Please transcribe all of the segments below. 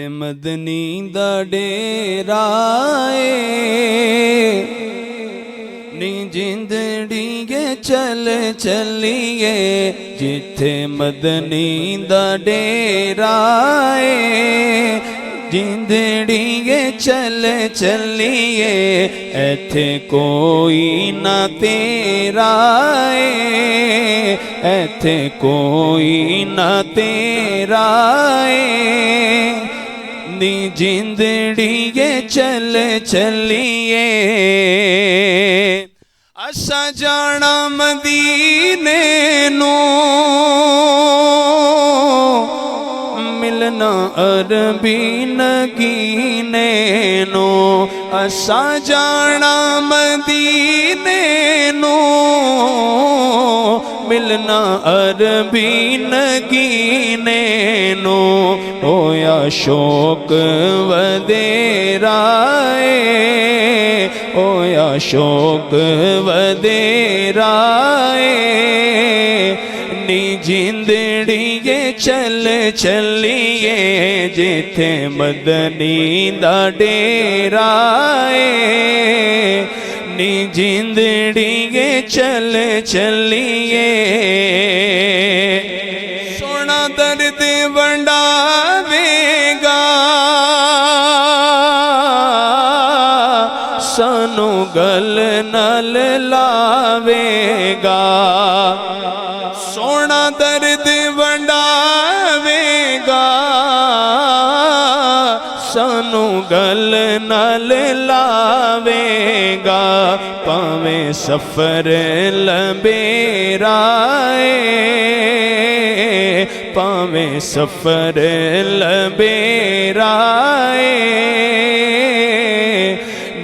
मदनी दा डेरा नी जिंदड़ी गे चल चलिए जिथे मदनी दा डेरा जिंदड़ी गे चल चलिए एथे कोई ना तेरा एथे कोई ना तेरा नी जिंदड़ी गे चल चलिए असा जाना मदीने नू मिलना अरबी नगीने नो असा जाना मदीने नू मिलना अरबी नगीने नो होया शौक वदेरा होया शौक वदेरा नी जिंदड़ी गे चल चलिए जिथे मदनी दा डेरा नी जिंदड़ी गे चल चलिए सोना दर्द वंडावेगा सानू गल नल लावेगा सोना दर्द वंडावेगा सानू गल नल लावेगा पावे सफर लंबेरा पावे सफर लंबेरा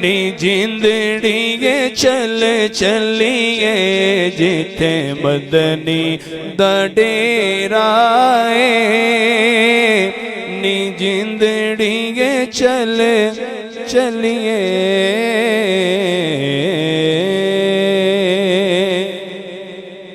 नी जिंदड़ी गे चल चलिए जिथे मदनी दा डेरा नी जिंदड़ी गे चल चलिए।